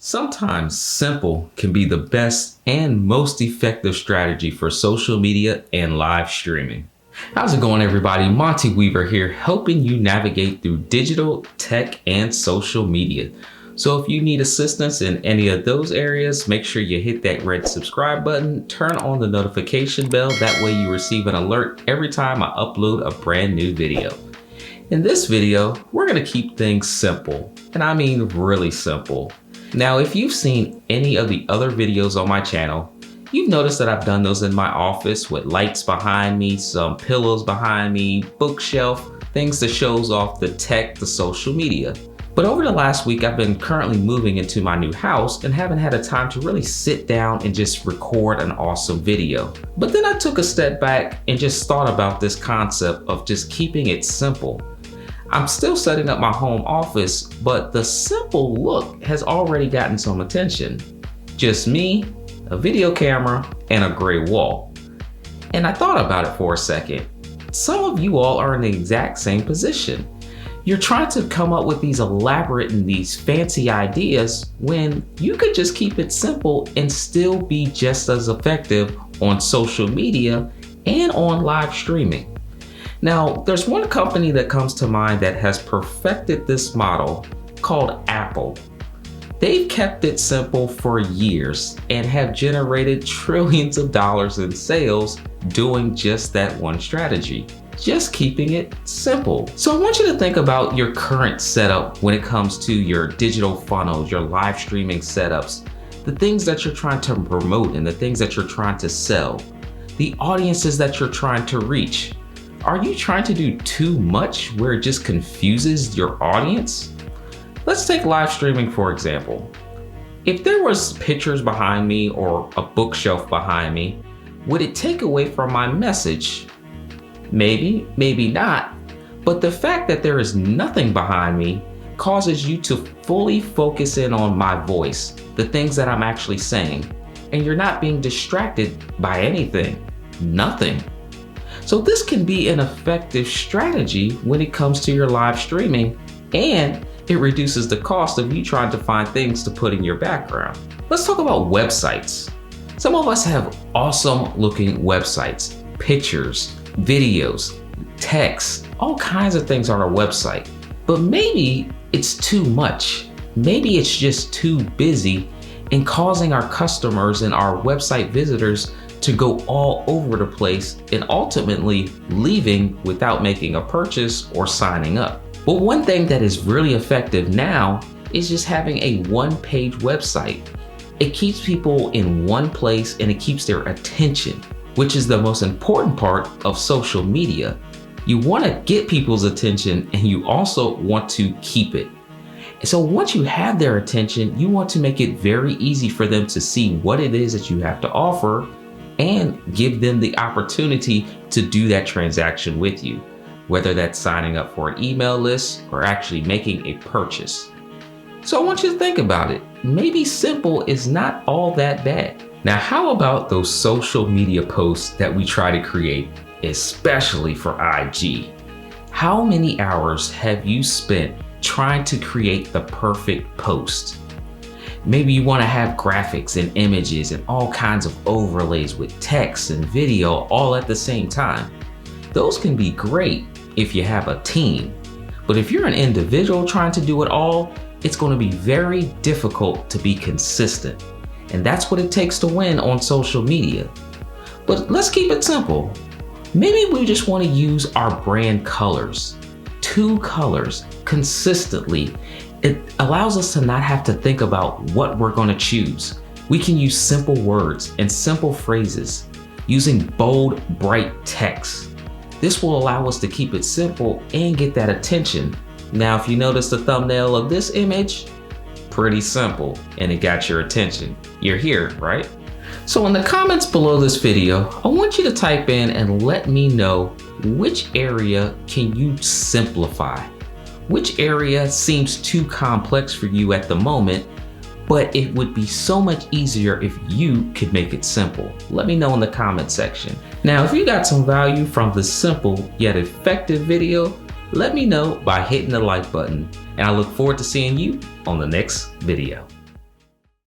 Sometimes simple can be the best and most effective strategy for social media and live streaming. How's it going, everybody? Monte Weaver here, helping you navigate through digital, tech, and social media. So if you need assistance in any of those areas, make sure you hit that red subscribe button, turn on the notification bell. That way you receive an alert every time I upload a brand new video. In this video, we're gonna keep things simple, and I mean really simple. Now, if you've seen any of the other videos on my channel, you've noticed that I've done those in my office with lights behind me, some pillows behind me, bookshelf, things that shows off the tech, the social media. But over the last week, I've been currently moving into my new house and haven't had a time to really sit down and just record an awesome video. But then I took a step back and just thought about this concept of just keeping it simple. I'm still setting up my home office, but the simple look has already gotten some attention. Just me, a video camera, and a gray wall. And I thought about it for a second. Some of you all are in the exact same position. You're trying to come up with these elaborate and these fancy ideas when you could just keep it simple and still be just as effective on social media and on live streaming. Now, there's one company that comes to mind that has perfected this model called Apple. They've kept it simple for years and have generated trillions of dollars in sales doing just that one strategy, just keeping it simple. So I want you to think about your current setup when it comes to your digital funnels, your live streaming setups, the things that you're trying to promote and the things that you're trying to sell, the audiences that you're trying to reach. Are you trying to do too much where it just confuses your audience? Let's take live streaming for example. If there was pictures behind me or a bookshelf behind me, would it take away from my message? Maybe, maybe not. But the fact that there is nothing behind me causes you to fully focus in on my voice, the things that I'm actually saying, and you're not being distracted by anything, nothing. So this can be an effective strategy when it comes to your live streaming, and it reduces the cost of you trying to find things to put in your background. Let's talk about websites. Some of us have awesome looking websites, pictures, videos, text, all kinds of things on our website. But maybe it's too much. Maybe it's just too busy and causing our customers and our website visitors to go all over the place and ultimately leaving without making a purchase or signing up. But one thing that is really effective now is just having a one-page website. It keeps people in one place and it keeps their attention, which is the most important part of social media. You want to get people's attention and you also want to keep it. So once you have their attention, you want to make it very easy for them to see what it is that you have to offer and give them the opportunity to do that transaction with you, whether that's signing up for an email list or actually making a purchase. So I want you to think about it. Maybe simple is not all that bad. Now, how about those social media posts that we try to create, especially for IG? How many hours have you spent trying to create the perfect post? Maybe you want to have graphics and images and all kinds of overlays with text and video all at the same time. Those can be great if you have a team, but if you're an individual trying to do it all, it's going to be very difficult to be consistent. And that's what it takes to win on social media. But let's keep it simple. Maybe we just want to use our brand colors, 2 colors consistently. It allows us to not have to think about what we're going to choose. We can use simple words and simple phrases using bold, bright text. This will allow us to keep it simple and get that attention. Now, if you notice the thumbnail of this image, pretty simple and it got your attention. You're here, right? So in the comments below this video, I want you to type in and let me know which area can you simplify. Which area seems too complex for you at the moment, but it would be so much easier if you could make it simple? Let me know in the comment section. Now, if you got some value from this simple yet effective video, let me know by hitting the like button, and I look forward to seeing you on the next video.